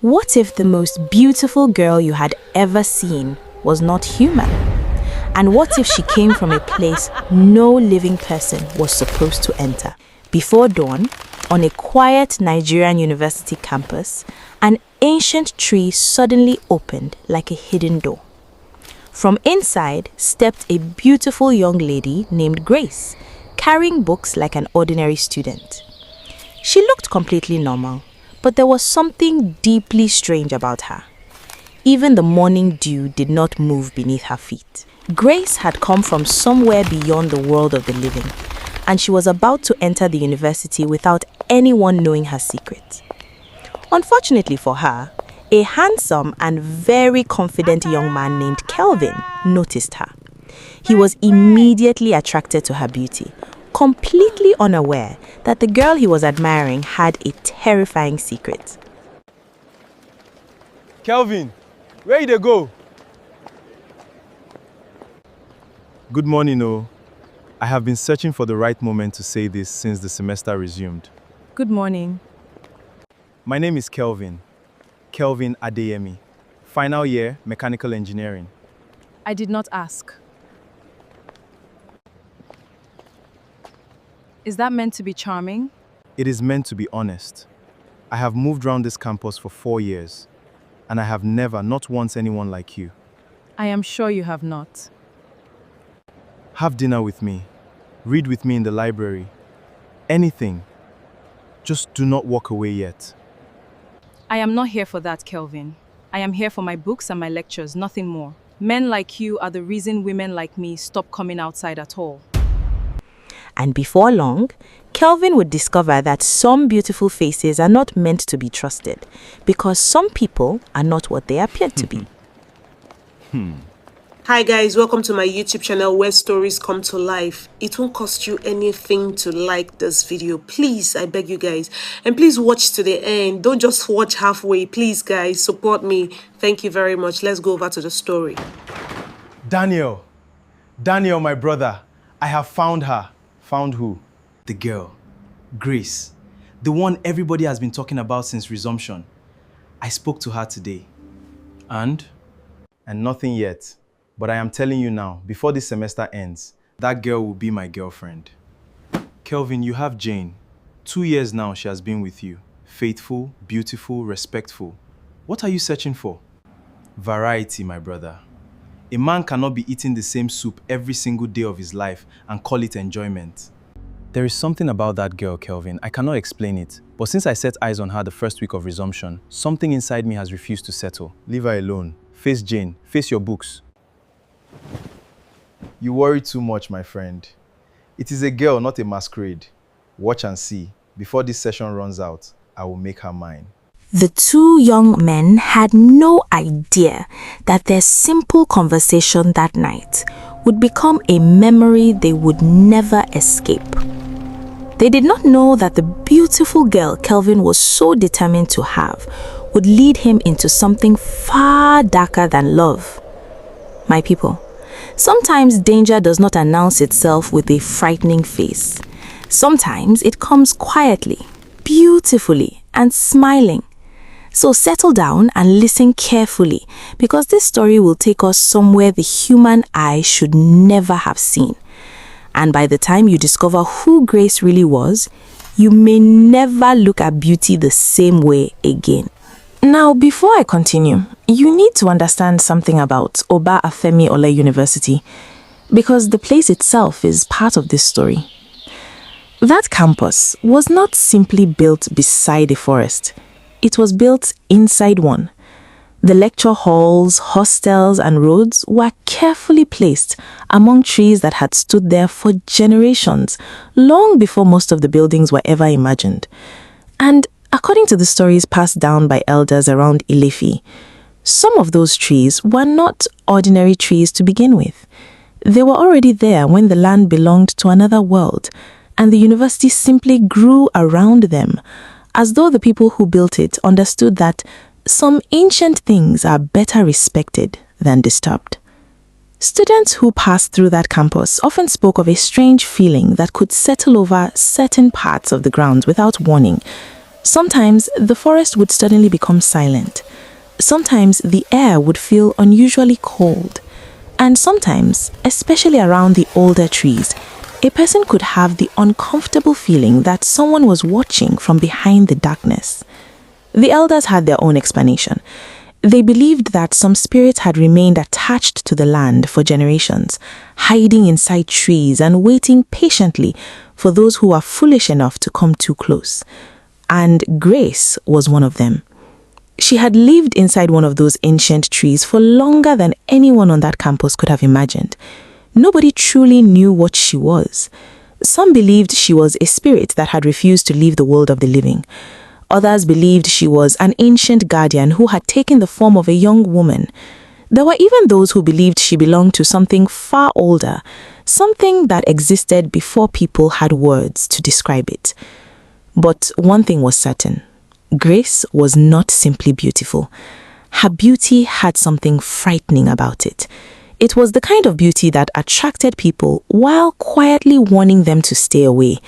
What if the most beautiful girl you had ever seen was not human? And what if she came from a place no living person was supposed to enter? Before dawn, on a quiet Nigerian university campus, an ancient tree suddenly opened like a hidden door. From inside stepped a beautiful young lady named Grace, carrying books like an ordinary student. She looked completely normal, but there was something deeply strange about her. Even the morning dew did not move beneath her feet. Grace had come from somewhere beyond the world of the living, and she was about to enter the university without anyone knowing her secret. Unfortunately for her, a handsome and very confident young man named Kelvin noticed her. He was immediately attracted to her beauty, completely unaware that the girl he was admiring had a terrifying secret. Kelvin, where you dey go? Good morning, oh. I have been searching for the right moment to say this since the semester resumed. Good morning. My name is Kelvin. Kelvin Adeyemi. Final year, mechanical engineering. I did not ask. Is that meant to be charming? It is meant to be honest. I have moved around this campus for 4 years, and I have never, not once, anyone like you. I am sure you have not. Have dinner with me. Read with me in the library. Anything. Just do not walk away yet. I am not here for that, Kelvin. I am here for my books and my lectures, nothing more. Men like you are the reason women like me stop coming outside at all. And before long, Kelvin would discover that some beautiful faces are not meant to be trusted because some people are not what they appear to be. Hi guys, welcome to my YouTube channel where stories come to life. It won't cost you anything to like this video. Please, I beg you guys. And please watch to the end. Don't just watch halfway. Please guys, support me. Thank you very much. Let's go over to the story. Daniel, my brother, I have found her. Found who? The girl, Grace, the one everybody has been talking about since resumption. I spoke to her today. And nothing yet. But I am telling you now, before this semester ends, that girl will be my girlfriend. Kelvin, you have Jane. 2 years now she has been with you. Faithful, beautiful, respectful. What are you searching for? Variety, my brother. A man cannot be eating the same soup every single day of his life and call it enjoyment. There is something about that girl, Kelvin. I cannot explain it. But since I set eyes on her the first week of resumption, something inside me has refused to settle. Leave her alone. Face Jane. Face your books. You worry too much, my friend. It is a girl, not a masquerade. Watch and see. Before this session runs out, I will make her mine. The two young men had no idea that their simple conversation that night would become a memory they would never escape. They did not know that the beautiful girl Kelvin was so determined to have would lead him into something far darker than love. My people, sometimes danger does not announce itself with a frightening face. Sometimes it comes quietly, beautifully, and smiling. So settle down and listen carefully because this story will take us somewhere the human eye should never have seen. And by the time you discover who Grace really was, you may never look at beauty the same way again. Now, before I continue, you need to understand something about Oba Afemi Ole University because the place itself is part of this story. That campus was not simply built beside a forest. It was built inside one. The lecture halls, hostels, and roads were carefully placed among trees that had stood there for generations, long before most of the buildings were ever imagined. And according to the stories passed down by elders around Ilefi, some of those trees were not ordinary trees to begin with. They were already there when the land belonged to another world, and the university simply grew around them, as though the people who built it understood that some ancient things are better respected than disturbed. Students who passed through that campus often spoke of a strange feeling that could settle over certain parts of the grounds without warning, Sometimes the forest would suddenly become silent. Sometimes the air would feel unusually cold. And sometimes, especially around the older trees, a person could have the uncomfortable feeling that someone was watching from behind the darkness. The elders had their own explanation. They believed that some spirits had remained attached to the land for generations, hiding inside trees and waiting patiently for those who are foolish enough to come too close. And Grace was one of them. She had lived inside one of those ancient trees for longer than anyone on that campus could have imagined. Nobody truly knew what she was. Some believed she was a spirit that had refused to leave the world of the living. Others believed she was an ancient guardian who had taken the form of a young woman. There were even those who believed she belonged to something far older, something that existed before people had words to describe it. But one thing was certain. Grace was not simply beautiful. Her beauty had something frightening about it. It was the kind of beauty that attracted people while quietly warning them to stay away.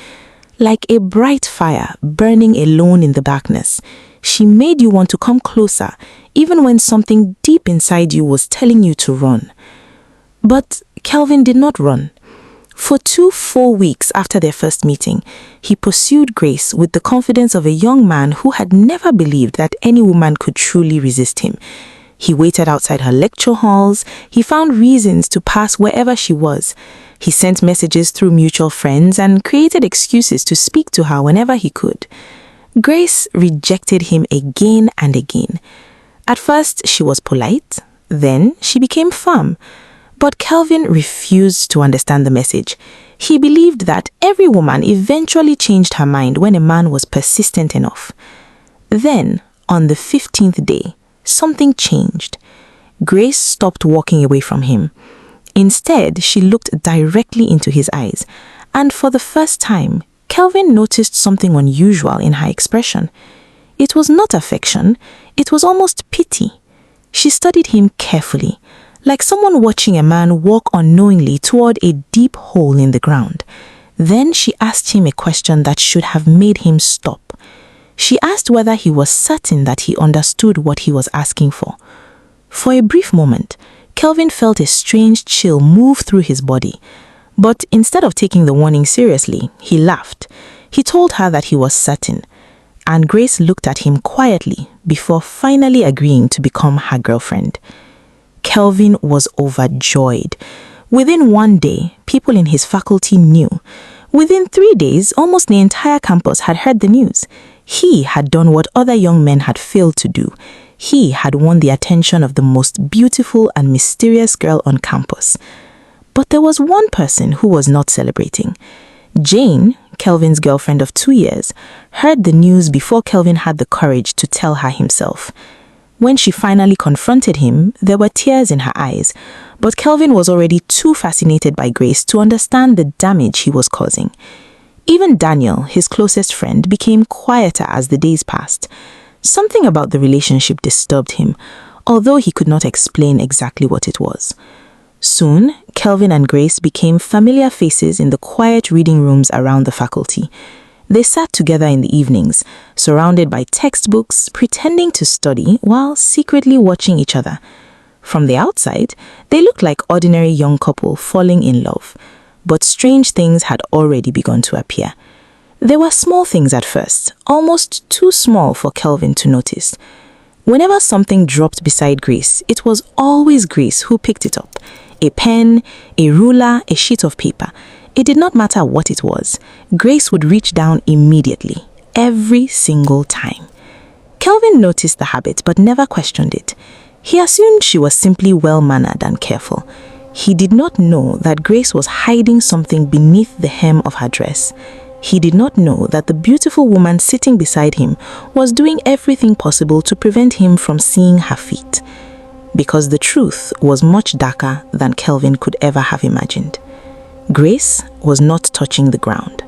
Like a bright fire burning alone in the darkness, she made you want to come closer, even when something deep inside you was telling you to run. But Kelvin did not run. For 2 full weeks after their first meeting, he pursued Grace with the confidence of a young man who had never believed that any woman could truly resist him. He waited outside her lecture halls. He found reasons to pass wherever she was. He sent messages through mutual friends and created excuses to speak to her whenever he could. Grace rejected him again and again. At first, she was polite. Then she became firm. But Kelvin refused to understand the message. He believed that every woman eventually changed her mind when a man was persistent enough. Then, on the 15th day, something changed. Grace stopped walking away from him. Instead, she looked directly into his eyes, and for the first time, Kelvin noticed something unusual in her expression. It was not affection, it was almost pity. She studied him carefully, like someone watching a man walk unknowingly toward a deep hole in the ground. Then she asked him a question that should have made him stop. She asked whether he was certain that he understood what he was asking for. For a brief moment, Kelvin felt a strange chill move through his body. But instead of taking the warning seriously, he laughed. He told her that he was certain. And Grace looked at him quietly before finally agreeing to become her girlfriend. Kelvin was overjoyed. Within 1 day, people in his faculty knew. Within 3 days, almost the entire campus had heard the news. He had done what other young men had failed to do. He had won the attention of the most beautiful and mysterious girl on campus. But there was one person who was not celebrating. Jane, Kelvin's girlfriend of 2 years, heard the news before Kelvin had the courage to tell her himself. When she finally confronted him, there were tears in her eyes, but Kelvin was already too fascinated by Grace to understand the damage he was causing. Even Daniel, his closest friend, became quieter as the days passed. Something about the relationship disturbed him, although he could not explain exactly what it was. Soon, Kelvin and Grace became familiar faces in the quiet reading rooms around the faculty. They sat together in the evenings, surrounded by textbooks, pretending to study while secretly watching each other. From the outside, they looked like ordinary young couple falling in love. But strange things had already begun to appear. They were small things at first, almost too small for Kelvin to notice. Whenever something dropped beside Grace, it was always Grace who picked it up. A pen, a ruler, a sheet of paper. It did not matter what it was. Grace would reach down immediately, every single time. Kelvin noticed the habit but never questioned it. He assumed she was simply well-mannered and careful. He did not know that Grace was hiding something beneath the hem of her dress. He did not know that the beautiful woman sitting beside him was doing everything possible to prevent him from seeing her feet. Because the truth was much darker than Kelvin could ever have imagined. Grace was not touching the ground.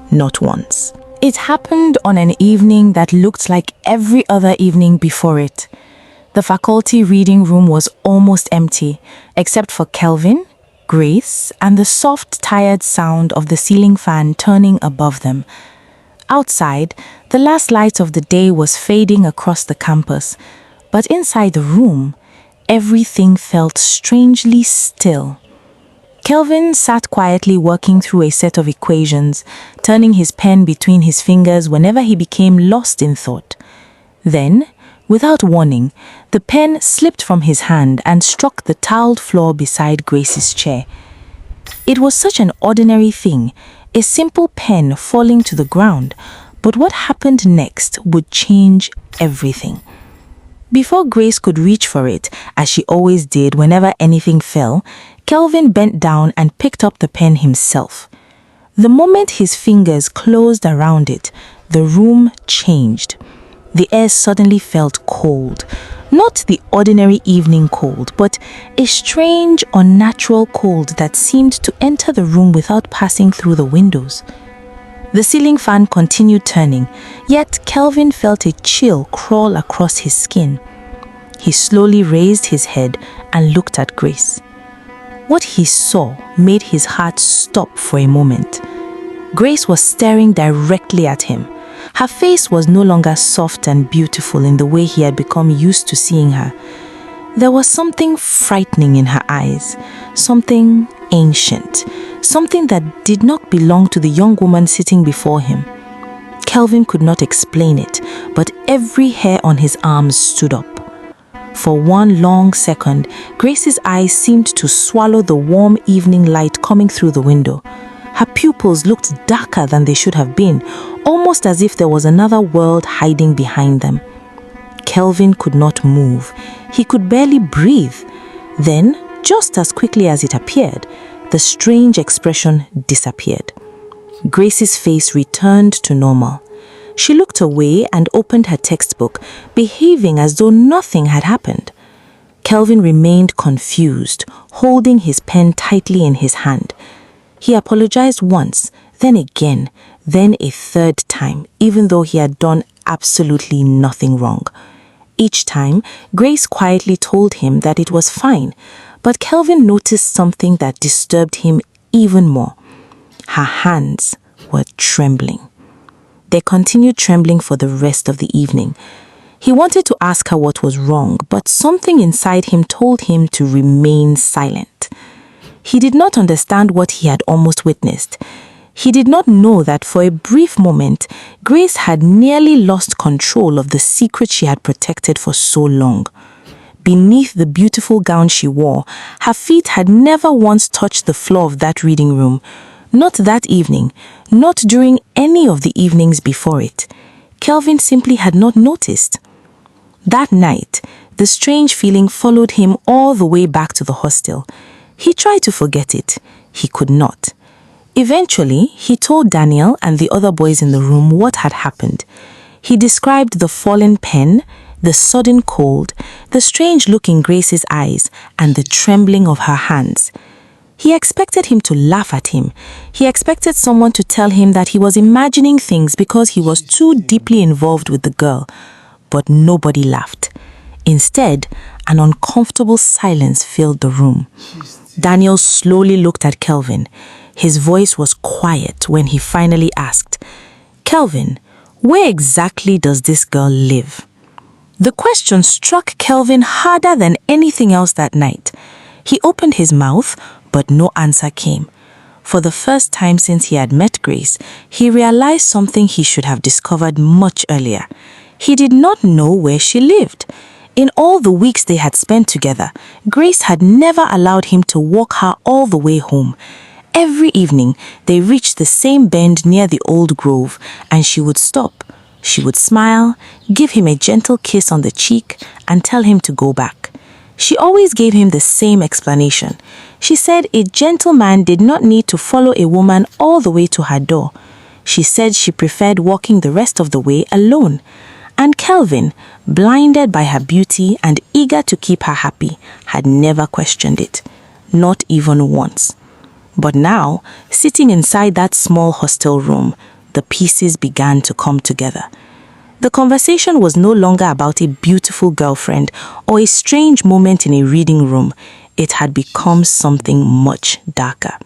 Not once. It happened on an evening that looked like every other evening before it. The faculty reading room was almost empty, except for Kelvin, Grace, and the soft, tired sound of the ceiling fan turning above them. Outside, the last light of the day was fading across the campus, but inside the room, everything felt strangely still. Kelvin sat quietly working through a set of equations, turning his pen between his fingers whenever he became lost in thought. Then, without warning, the pen slipped from his hand and struck the tiled floor beside Grace's chair. It was such an ordinary thing, a simple pen falling to the ground, but what happened next would change everything. Before Grace could reach for it, as she always did whenever anything fell, Kelvin bent down and picked up the pen himself. The moment his fingers closed around it, the room changed. The air suddenly felt cold. Not the ordinary evening cold, but a strange, unnatural cold that seemed to enter the room without passing through the windows. The ceiling fan continued turning, yet Kelvin felt a chill crawl across his skin. He slowly raised his head and looked at Grace. What he saw made his heart stop for a moment. Grace was staring directly at him. Her face was no longer soft and beautiful in the way he had become used to seeing her. There was something frightening in her eyes, something ancient, something that did not belong to the young woman sitting before him. Kelvin could not explain it, but every hair on his arms stood up. For one long second, Grace's eyes seemed to swallow the warm evening light coming through the window. Her pupils looked darker than they should have been, almost as if there was another world hiding behind them. Kelvin could not move. He could barely breathe. Then, just as quickly as it appeared, the strange expression disappeared. Grace's face returned to normal. She looked away and opened her textbook, behaving as though nothing had happened. Kelvin remained confused, holding his pen tightly in his hand. He apologized once, then again, then a third time, even though he had done absolutely nothing wrong. Each time, Grace quietly told him that it was fine, but Kelvin noticed something that disturbed him even more. Her hands were trembling. They continued trembling for the rest of the evening. He wanted to ask her what was wrong, but something inside him told him to remain silent. He did not understand what he had almost witnessed. He did not know that for a brief moment, Grace had nearly lost control of the secret she had protected for so long. Beneath the beautiful gown she wore, her feet had never once touched the floor of that reading room. Not that evening, not during any of the evenings before it. Kelvin simply had not noticed. That night, the strange feeling followed him all the way back to the hostel. He tried to forget it. He could not. Eventually, he told Daniel and the other boys in the room what had happened. He described the fallen pen, the sudden cold, the strange look in Grace's eyes, and the trembling of her hands. He expected him to laugh at him. He expected someone to tell him that he was imagining things because he was too deeply involved with the girl. But nobody laughed. Instead, an uncomfortable silence filled the room. Daniel slowly looked at Kelvin. His voice was quiet when he finally asked, "Kelvin, where exactly does this girl live?" The question struck Kelvin harder than anything else that night. He opened his mouth, but no answer came. For the first time since he had met Grace, he realized something he should have discovered much earlier. He did not know where she lived. In all the weeks they had spent together, Grace had never allowed him to walk her all the way home. Every evening, they reached the same bend near the old grove, and she would stop. She would smile, give him a gentle kiss on the cheek, and tell him to go back. She always gave him the same explanation. She said a gentleman did not need to follow a woman all the way to her door. She said she preferred walking the rest of the way alone. And Kelvin, blinded by her beauty and eager to keep her happy, had never questioned it, not even once. But now, sitting inside that small hostel room, the pieces began to come together. The conversation was no longer about a beautiful girlfriend or a strange moment in a reading room. It had become something much darker.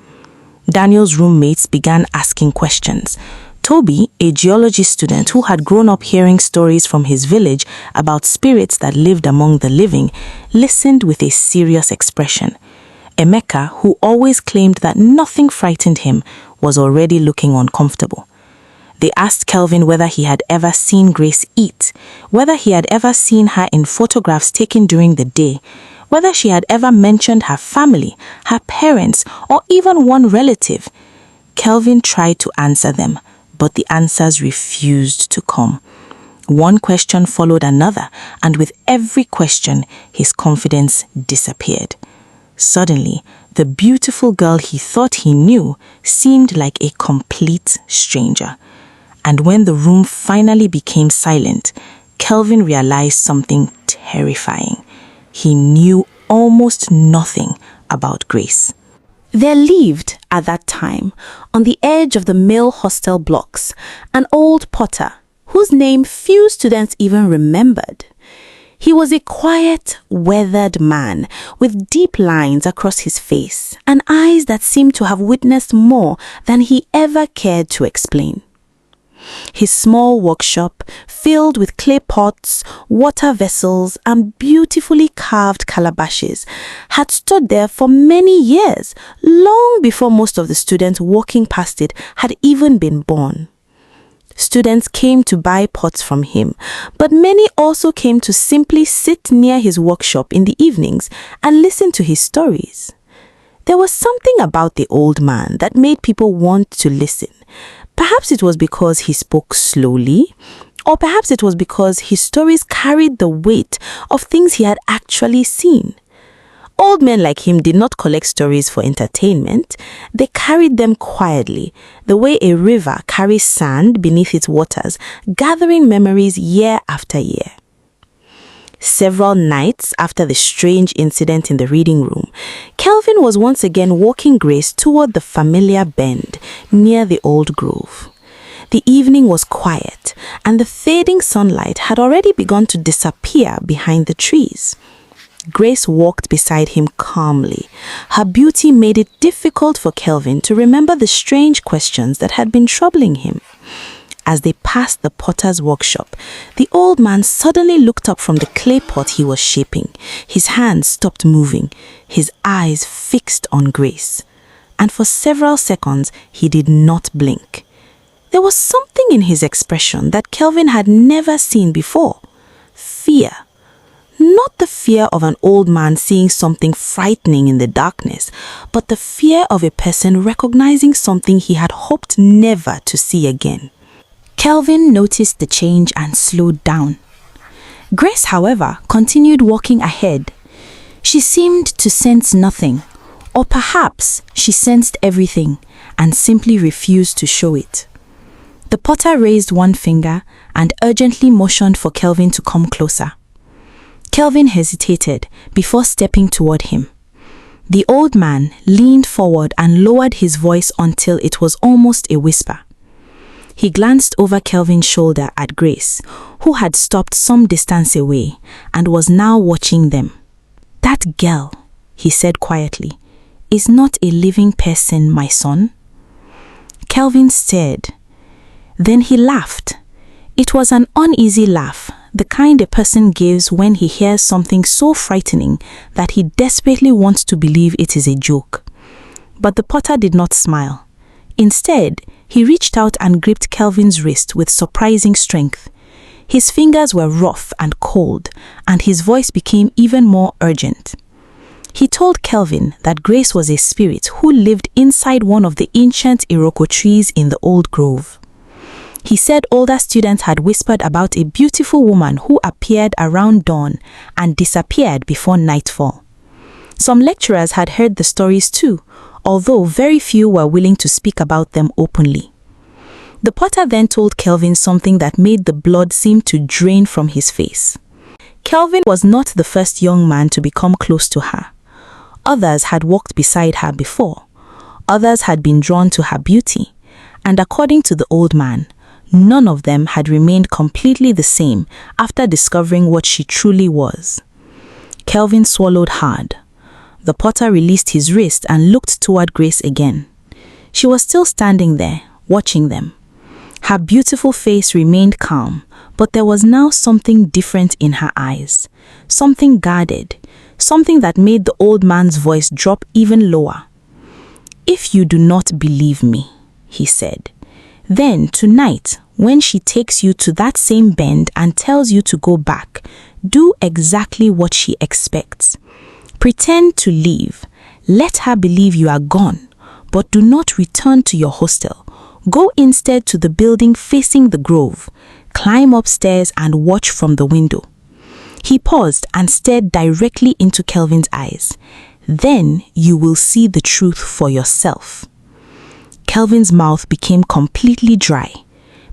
Daniel's roommates began asking questions. Toby, a geology student who had grown up hearing stories from his village about spirits that lived among the living, listened with a serious expression. Emeka, who always claimed that nothing frightened him, was already looking uncomfortable. They asked Kelvin whether he had ever seen Grace eat, whether he had ever seen her in photographs taken during the day, whether she had ever mentioned her family, her parents, or even one relative. Kelvin tried to answer them, but the answers refused to come. One question followed another, and with every question, his confidence disappeared. Suddenly, the beautiful girl he thought he knew seemed like a complete stranger. And when the room finally became silent, Kelvin realized something terrifying. He knew almost nothing about Grace. There lived, at that time, on the edge of the male hostel blocks, an old potter whose name few students even remembered. He was a quiet, weathered man with deep lines across his face and eyes that seemed to have witnessed more than he ever cared to explain. His small workshop, filled with clay pots, water vessels, and beautifully carved calabashes, had stood there for many years, long before most of the students walking past it had even been born. Students came to buy pots from him, but many also came to simply sit near his workshop in the evenings and listen to his stories. There was something about the old man that made people want to listen. Perhaps it was because he spoke slowly, or perhaps it was because his stories carried the weight of things he had actually seen. Old men like him did not collect stories for entertainment. They carried them quietly, the way a river carries sand beneath its waters, gathering memories year after year. Several nights after the strange incident in the reading room, Kelvin was once again walking Grace toward the familiar bend near the old grove. The evening was quiet, and the fading sunlight had already begun to disappear behind the trees. Grace walked beside him calmly. Her beauty made it difficult for Kelvin to remember the strange questions that had been troubling him. As they passed the potter's workshop, the old man suddenly looked up from the clay pot he was shaping. His hands stopped moving, his eyes fixed on Grace. And for several seconds, he did not blink. There was something in his expression that Kelvin had never seen before. Fear. Not the fear of an old man seeing something frightening in the darkness, but the fear of a person recognizing something he had hoped never to see again. Kelvin noticed the change and slowed down. Grace, however, continued walking ahead. She seemed to sense nothing, or perhaps she sensed everything and simply refused to show it. The potter raised one finger and urgently motioned for Kelvin to come closer. Kelvin hesitated before stepping toward him. The old man leaned forward and lowered his voice until it was almost a whisper. He glanced over Kelvin's shoulder at Grace, who had stopped some distance away and was now watching them. "That girl," he said quietly, "is not a living person, my son." Kelvin stared. Then he laughed. It was an uneasy laugh, the kind a person gives when he hears something so frightening that he desperately wants to believe it is a joke. But the potter did not smile. Instead, he reached out and gripped Kelvin's wrist with surprising strength. His fingers were rough and cold, and his voice became even more urgent. He told Kelvin that Grace was a spirit who lived inside one of the ancient iroko trees in the old grove. He said older students had whispered about a beautiful woman who appeared around dawn and disappeared before nightfall. Some lecturers had heard the stories too, although very few were willing to speak about them openly. The potter then told Kelvin something that made the blood seem to drain from his face. Kelvin was not the first young man to become close to her. Others had walked beside her before. Others had been drawn to her beauty. And according to the old man, none of them had remained completely the same after discovering what she truly was. Kelvin swallowed hard. The potter released his wrist and looked toward Grace again. She was still standing there, watching them. Her beautiful face remained calm, but there was now something different in her eyes, something guarded, something that made the old man's voice drop even lower. "If you do not believe me," he said, "then tonight, when she takes you to that same bend and tells you to go back, do exactly what she expects. Pretend to leave. Let her believe you are gone, but do not return to your hostel. Go instead to the building facing the grove. Climb upstairs and watch from the window." He paused and stared directly into Kelvin's eyes. "Then you will see the truth for yourself." Kelvin's mouth became completely dry.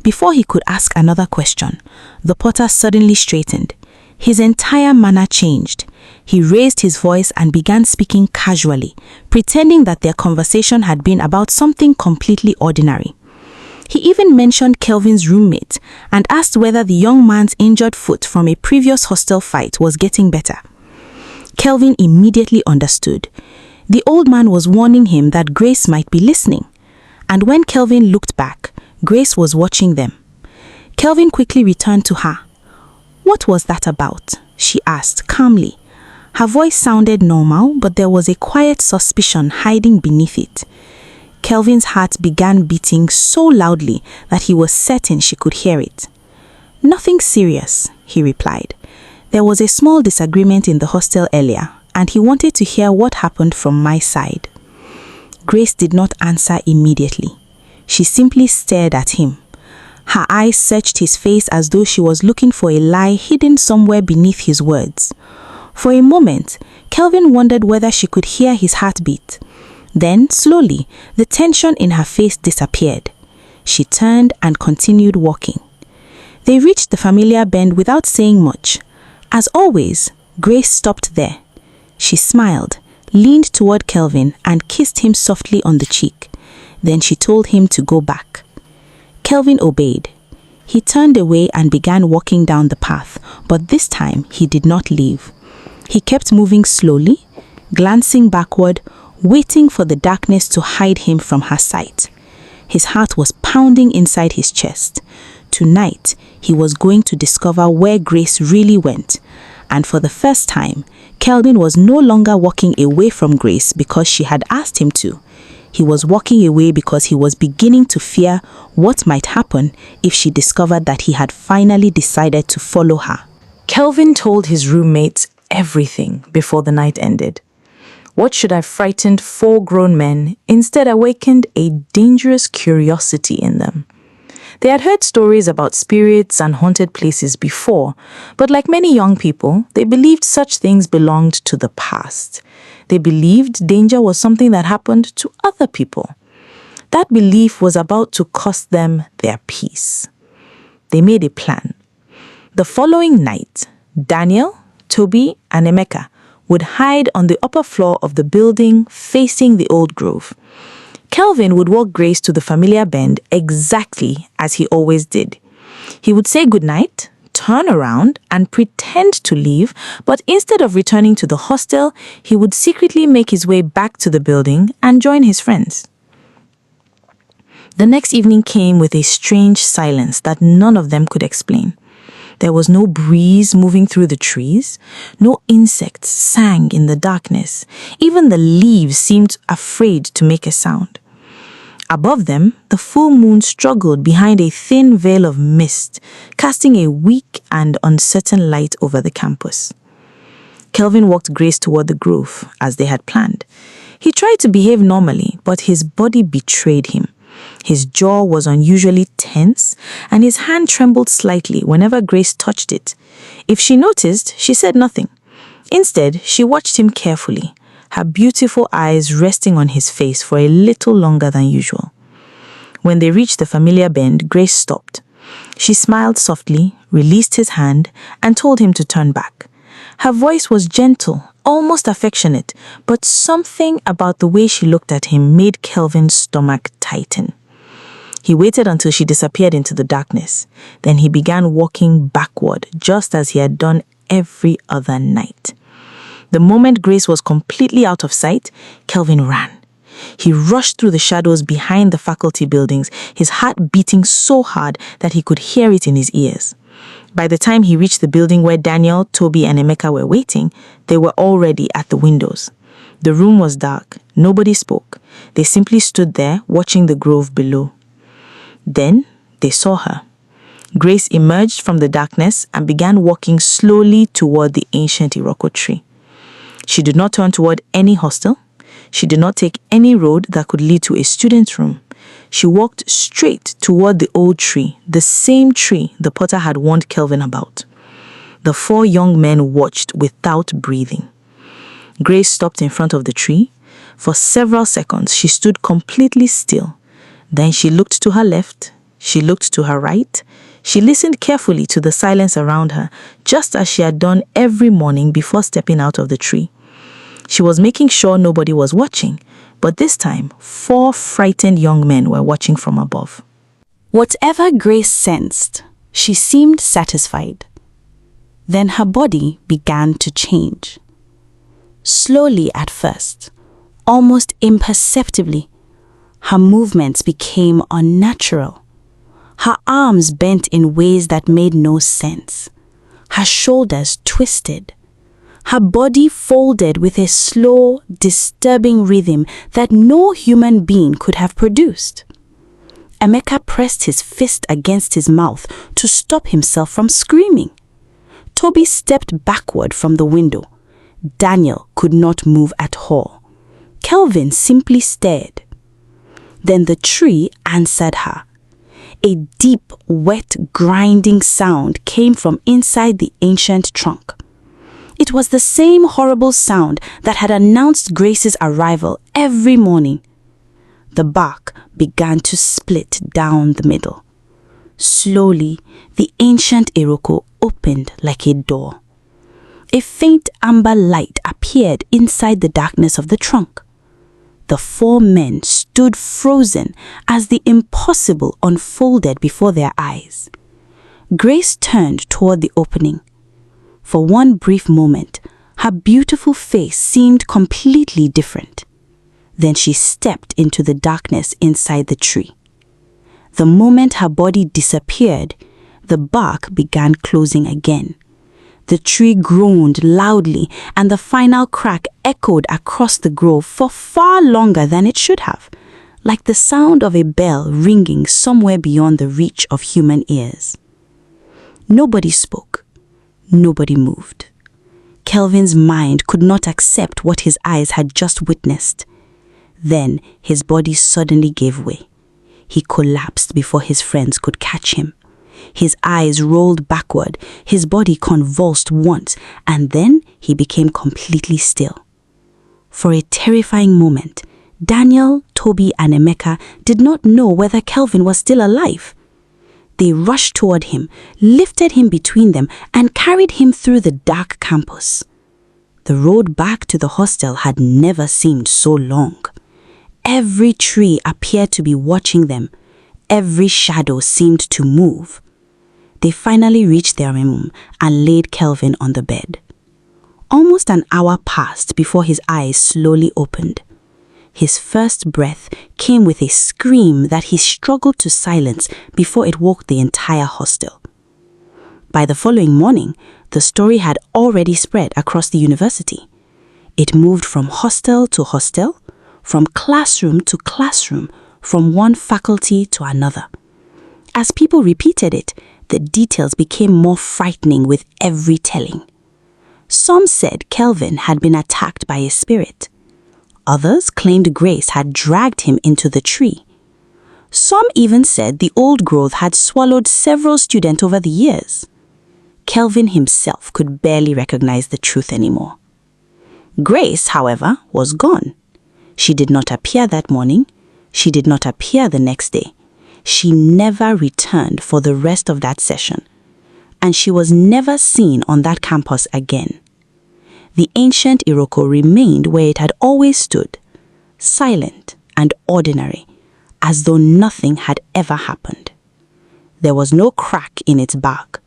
Before he could ask another question, the potter suddenly straightened. His entire manner changed. He raised his voice and began speaking casually, pretending that their conversation had been about something completely ordinary. He even mentioned Kelvin's roommate and asked whether the young man's injured foot from a previous hostel fight was getting better. Kelvin immediately understood. The old man was warning him that Grace might be listening. And when Kelvin looked back, Grace was watching them. Kelvin quickly returned to her. "What was that about?" she asked calmly. Her voice sounded normal, but there was a quiet suspicion hiding beneath it. Kelvin's heart began beating so loudly that he was certain she could hear it. "Nothing serious," he replied. "There was a small disagreement in the hostel earlier, and he wanted to hear what happened from my side." Grace did not answer immediately. She simply stared at him. Her eyes searched his face as though she was looking for a lie hidden somewhere beneath his words. For a moment, Kelvin wondered whether she could hear his heartbeat. Then, slowly, the tension in her face disappeared. She turned and continued walking. They reached the familiar bend without saying much. As always, Grace stopped there. She smiled, leaned toward Kelvin, and kissed him softly on the cheek. Then she told him to go back. Kelvin obeyed. He turned away and began walking down the path, but this time he did not leave. He kept moving slowly, glancing backward, waiting for the darkness to hide him from her sight. His heart was pounding inside his chest. Tonight, he was going to discover where Grace really went. And for the first time, Kelvin was no longer walking away from Grace because she had asked him to. He was walking away because he was beginning to fear what might happen if she discovered that he had finally decided to follow her. Kelvin told his roommates everything before the night ended. What should have frightened 4 grown men instead awakened a dangerous curiosity in them. They had heard stories about spirits and haunted places before, but like many young people, they believed such things belonged to the past. They believed danger was something that happened to other people. That belief was about to cost them their peace. They made a plan. The following night, Daniel, Toby, and Emeka would hide on the upper floor of the building facing the old grove. Kelvin would walk Grace to the familiar bend exactly as he always did. He would say goodnight, turn around, and pretend to leave, but instead of returning to the hostel, he would secretly make his way back to the building and join his friends. The next evening came with a strange silence that none of them could explain. There was no breeze moving through the trees. No insects sang in the darkness. Even the leaves seemed afraid to make a sound. Above them, the full moon struggled behind a thin veil of mist, casting a weak and uncertain light over the campus. Kelvin walked Grace toward the grove, as they had planned. He tried to behave normally, but his body betrayed him. His jaw was unusually tense, and his hand trembled slightly whenever Grace touched it. If she noticed, she said nothing. Instead, she watched him carefully, her beautiful eyes resting on his face for a little longer than usual. When they reached the familiar bend, Grace stopped. She smiled softly, released his hand, and told him to turn back. Her voice was gentle, almost affectionate, but something about the way she looked at him made Kelvin's stomach tighten. He waited until she disappeared into the darkness. Then he began walking backward, just as he had done every other night. The moment Grace was completely out of sight, Kelvin ran. He rushed through the shadows behind the faculty buildings, his heart beating so hard that he could hear it in his ears. By the time he reached the building where Daniel, Toby, and Emeka were waiting, they were already at the windows. The room was dark. Nobody spoke. They simply stood there, watching the grove below. Then they saw her. Grace emerged from the darkness and began walking slowly toward the ancient iroko tree. She did not turn toward any hostel. She did not take any road that could lead to a student's room. She walked straight toward the old tree, the same tree the potter had warned Kelvin about. The 4 young men watched without breathing. Grace stopped in front of the tree. For several seconds, she stood completely still. Then she looked to her left. She looked to her right. She listened carefully to the silence around her, just as she had done every morning before stepping out of the tree. She was making sure nobody was watching, but this time, 4 frightened young men were watching from above. Whatever Grace sensed, she seemed satisfied. Then her body began to change. Slowly at first, almost imperceptibly, her movements became unnatural. Her arms bent in ways that made no sense. Her shoulders twisted. Her body folded with a slow, disturbing rhythm that no human being could have produced. Emeka pressed his fist against his mouth to stop himself from screaming. Toby stepped backward from the window. Daniel could not move at all. Kelvin simply stared. Then the tree answered her. A deep, wet, grinding sound came from inside the ancient trunk. It was the same horrible sound that had announced Grace's arrival every morning. The bark began to split down the middle. Slowly, the ancient iroko opened like a door. A faint amber light appeared inside the darkness of the trunk. The 4 men stood frozen as the impossible unfolded before their eyes. Grace turned toward the opening. For one brief moment, her beautiful face seemed completely different. Then she stepped into the darkness inside the tree. The moment her body disappeared, the bark began closing again. The tree groaned loudly, and the final crack echoed across the grove for far longer than it should have, like the sound of a bell ringing somewhere beyond the reach of human ears. Nobody spoke. Nobody moved. Kelvin's mind could not accept what his eyes had just witnessed. Then his body suddenly gave way. He collapsed before his friends could catch him. His eyes rolled backward, his body convulsed once, and then he became completely still. For a terrifying moment, Daniel, Toby, and Emeka did not know whether Kelvin was still alive. They rushed toward him, lifted him between them, and carried him through the dark campus. The road back to the hostel had never seemed so long. Every tree appeared to be watching them. Every shadow seemed to move. They finally reached their room and laid Kelvin on the bed. Almost an hour passed before his eyes slowly opened. His first breath came with a scream that he struggled to silence before it woke the entire hostel. By the following morning, the story had already spread across the university. It moved from hostel to hostel, from classroom to classroom, from one faculty to another. As people repeated it, the details became more frightening with every telling. Some said Kelvin had been attacked by a spirit. Others claimed Grace had dragged him into the tree. Some even said the old growth had swallowed several students over the years. Kelvin himself could barely recognize the truth anymore. Grace, however, was gone. She did not appear that morning. She did not appear the next day. She never returned for the rest of that session, and she was never seen on that campus again. The ancient iroko remained where it had always stood, silent and ordinary, as though nothing had ever happened. There was no crack in its bark,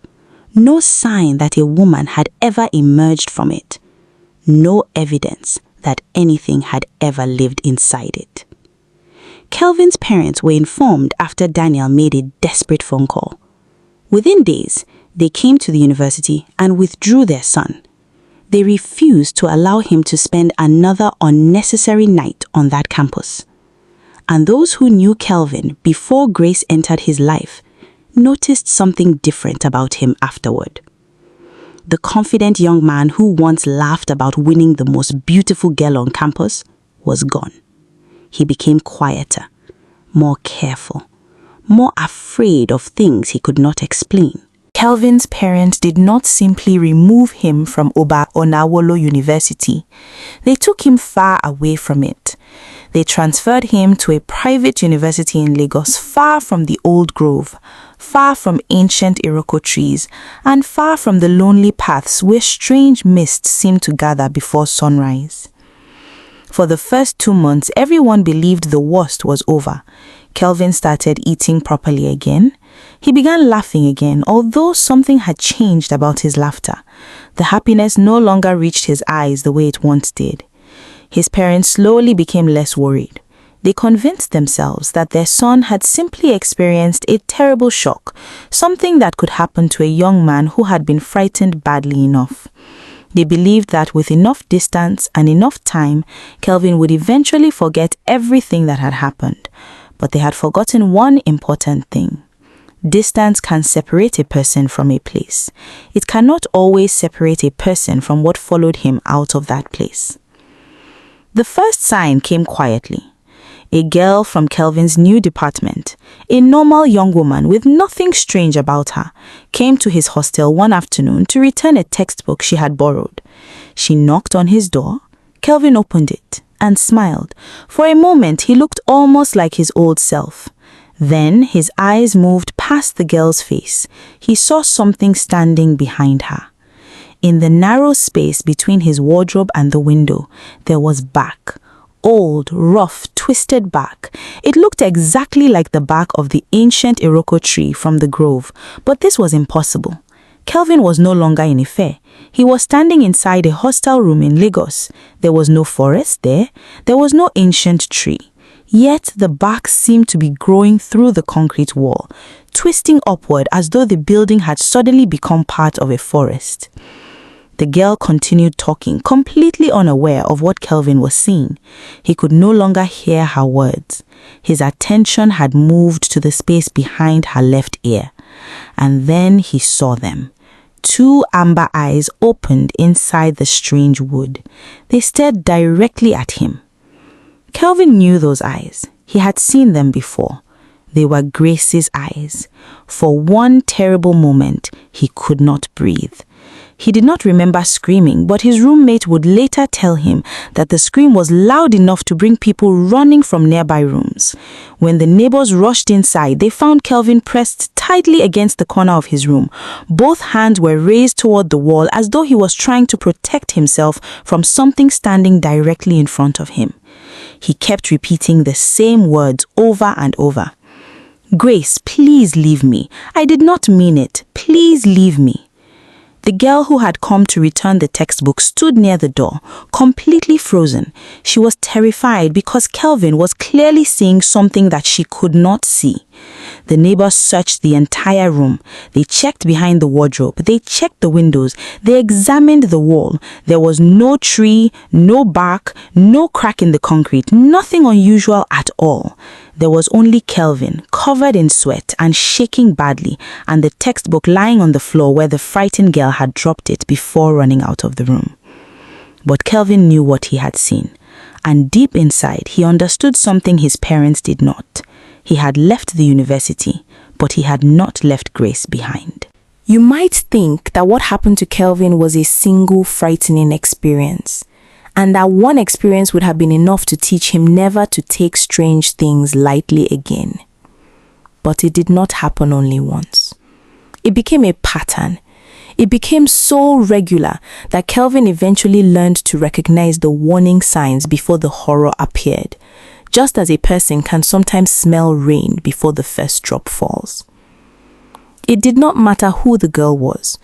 no sign that a woman had ever emerged from it, no evidence that anything had ever lived inside it. Kelvin's parents were informed after Daniel made a desperate phone call. Within days, they came to the university and withdrew their son. They refused to allow him to spend another unnecessary night on that campus. And those who knew Kelvin before Grace entered his life noticed something different about him afterward. The confident young man who once laughed about winning the most beautiful girl on campus was gone. He became quieter, more careful, more afraid of things he could not explain. Kelvin's parents did not simply remove him from Oba Onawolo University. They took him far away from it. They transferred him to a private university in Lagos, far from the old grove, far from ancient iroko trees, and far from the lonely paths where strange mists seemed to gather before sunrise. For the first 2 months, everyone believed the worst was over. Kelvin started eating properly again. He began laughing again, although something had changed about his laughter. The happiness no longer reached his eyes the way it once did. His parents slowly became less worried. They convinced themselves that their son had simply experienced a terrible shock, something that could happen to a young man who had been frightened badly enough. They believed that with enough distance and enough time, Kelvin would eventually forget everything that had happened. But they had forgotten one important thing. Distance can separate a person from a place. It cannot always separate a person from what followed him out of that place. The first sign came quietly. A girl from Kelvin's new department, a normal young woman with nothing strange about her, came to his hostel one afternoon to return a textbook she had borrowed. She knocked on his door. Kelvin opened it and smiled. For a moment, he looked almost like his old self. Then his eyes moved past the girl's face. He saw something standing behind her. In the narrow space between his wardrobe and the window, there was bark. Old, rough, twisted bark. It looked exactly like the bark of the ancient iroko tree from the grove, but this was impossible. Kelvin was no longer in Ife. He was standing inside a hostel room in Lagos. There was no forest there. There was no ancient tree. Yet the bark seemed to be growing through the concrete wall, twisting upward as though the building had suddenly become part of a forest. The girl continued talking, completely unaware of what Kelvin was seeing. He could no longer hear her words. His attention had moved to the space behind her left ear. And then he saw them. 2 amber eyes opened inside the strange wood. They stared directly at him. Kelvin knew those eyes. He had seen them before. They were Grace's eyes. For one terrible moment, he could not breathe. He did not remember screaming, but his roommate would later tell him that the scream was loud enough to bring people running from nearby rooms. When the neighbors rushed inside, they found Kelvin pressed tightly against the corner of his room. Both hands were raised toward the wall as though he was trying to protect himself from something standing directly in front of him. He kept repeating the same words over and over. "Grace, please leave me. I did not mean it. Please leave me." The girl who had come to return the textbook stood near the door, completely frozen. She was terrified because Kelvin was clearly seeing something that she could not see. The neighbors searched the entire room. They checked behind the wardrobe. They checked the windows. They examined the wall. There was no tree, no bark, no crack in the concrete, nothing unusual at all. There was only Kelvin, covered in sweat and shaking badly, and the textbook lying on the floor where the frightened girl had dropped it before running out of the room. But Kelvin knew what he had seen, and deep inside he understood something his parents did not. He had left the university, but he had not left Grace behind. You might think that what happened to Kelvin was a single frightening experience, and that one experience would have been enough to teach him never to take strange things lightly again. But it did not happen only once. It became a pattern. It became so regular that Kelvin eventually learned to recognize the warning signs before the horror appeared, just as a person can sometimes smell rain before the first drop falls. It did not matter who the girl was.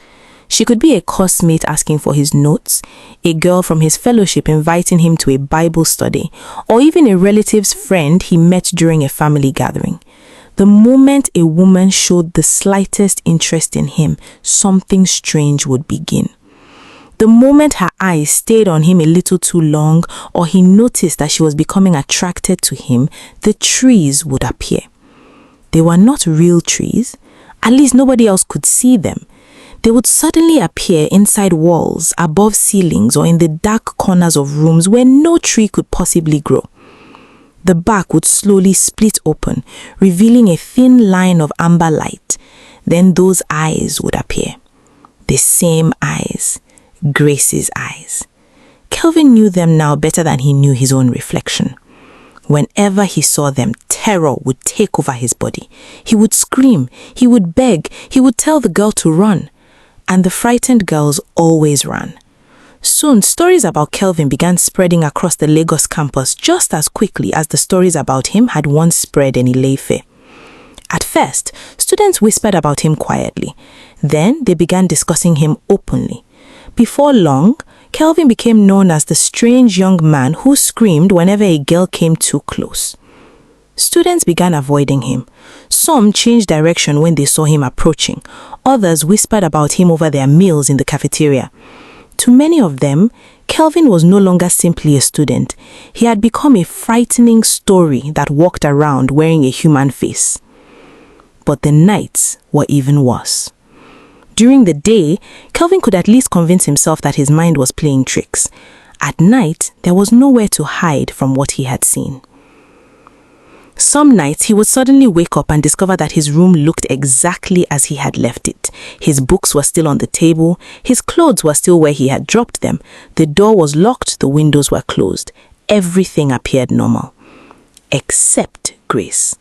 She could be a coursemate asking for his notes, a girl from his fellowship inviting him to a Bible study, or even a relative's friend he met during a family gathering. The moment a woman showed the slightest interest in him, something strange would begin. The moment her eyes stayed on him a little too long, or he noticed that she was becoming attracted to him, the trees would appear. They were not real trees. At least nobody else could see them. They would suddenly appear inside walls, above ceilings, or in the dark corners of rooms where no tree could possibly grow. The bark would slowly split open, revealing a thin line of amber light. Then those eyes would appear. The same eyes. Grace's eyes. Kelvin knew them now better than he knew his own reflection. Whenever he saw them, terror would take over his body. He would scream, he would beg, he would tell the girl to run. And the frightened girls always ran. Soon, stories about Kelvin began spreading across the Lagos campus just as quickly as the stories about him had once spread in Ile-Ife. At first, students whispered about him quietly. Then they began discussing him openly. Before long, Kelvin became known as the strange young man who screamed whenever a girl came too close. Students began avoiding him. Some changed direction when they saw him approaching. Others whispered about him over their meals in the cafeteria. To many of them, Kelvin was no longer simply a student. He had become a frightening story that walked around wearing a human face. But the nights were even worse. During the day, Kelvin could at least convince himself that his mind was playing tricks. At night, there was nowhere to hide from what he had seen. Some nights, he would suddenly wake up and discover that his room looked exactly as he had left it. His books were still on the table, his clothes were still where he had dropped them, the door was locked, the windows were closed. Everything appeared normal. Except Grace.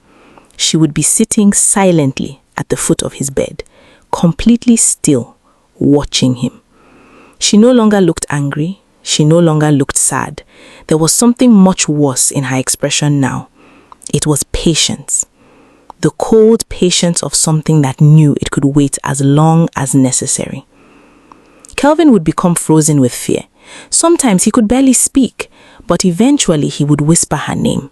She would be sitting silently at the foot of his bed, completely still, watching him. She no longer looked angry. She no longer looked sad. There was something much worse in her expression now. It was patience. The cold patience of something that knew it could wait as long as necessary. Kelvin would become frozen with fear. Sometimes he could barely speak, but eventually he would whisper her name.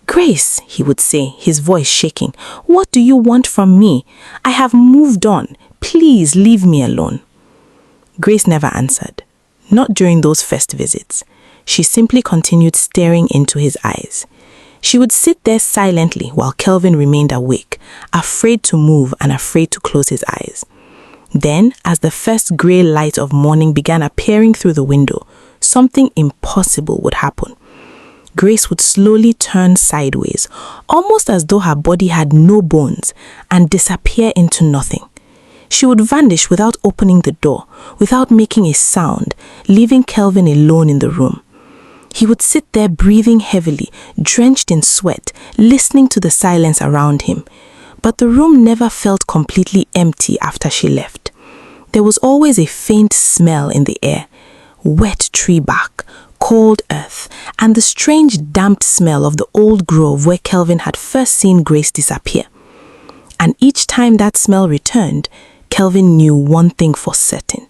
"Grace," he would say, his voice shaking. "What do you want from me? I have moved on. Please leave me alone." Grace never answered. Not during those first visits. She simply continued staring into his eyes. She would sit there silently while Kelvin remained awake, afraid to move and afraid to close his eyes. Then, as the first grey light of morning began appearing through the window, something impossible would happen. Grace would slowly turn sideways, almost as though her body had no bones, and disappear into nothing. She would vanish without opening the door, without making a sound, leaving Kelvin alone in the room. He would sit there breathing heavily, drenched in sweat, listening to the silence around him. But the room never felt completely empty after she left. There was always a faint smell in the air, wet tree bark, cold earth, and the strange damp smell of the old grove where Kelvin had first seen Grace disappear. And each time that smell returned, Kelvin knew one thing for certain.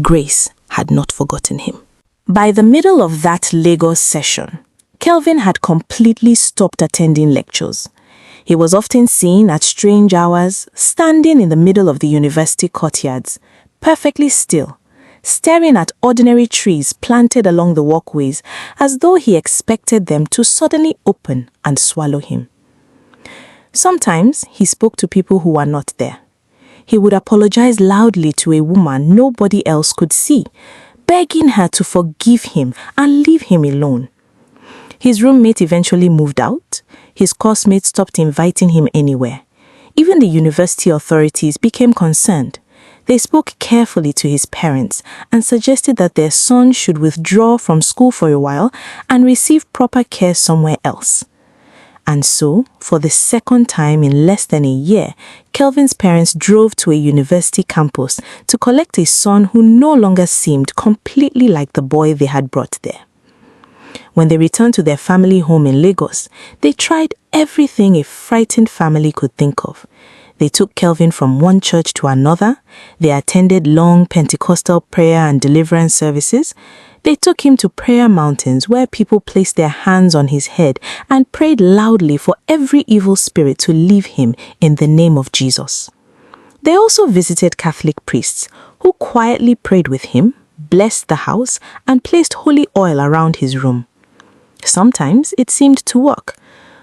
Grace had not forgotten him. By the middle of that Lagos session, Kelvin had completely stopped attending lectures. He was often seen at strange hours, standing in the middle of the university courtyards, perfectly still, staring at ordinary trees planted along the walkways as though he expected them to suddenly open and swallow him. Sometimes he spoke to people who were not there. He would apologize loudly to a woman nobody else could see, begging her to forgive him and leave him alone. His roommate eventually moved out. His classmates stopped inviting him anywhere. Even the university authorities became concerned. They spoke carefully to his parents and suggested that their son should withdraw from school for a while and receive proper care somewhere else. And so, for the second time in less than a year, Kelvin's parents drove to a university campus to collect a son who no longer seemed completely like the boy they had brought there. When they returned to their family home in Lagos, they tried everything a frightened family could think of. They took Kelvin from one church to another. They attended long Pentecostal prayer and deliverance services. They took him to prayer mountains where people placed their hands on his head and prayed loudly for every evil spirit to leave him in the name of Jesus. They also visited Catholic priests who quietly prayed with him, blessed the house, and placed holy oil around his room. Sometimes it seemed to work.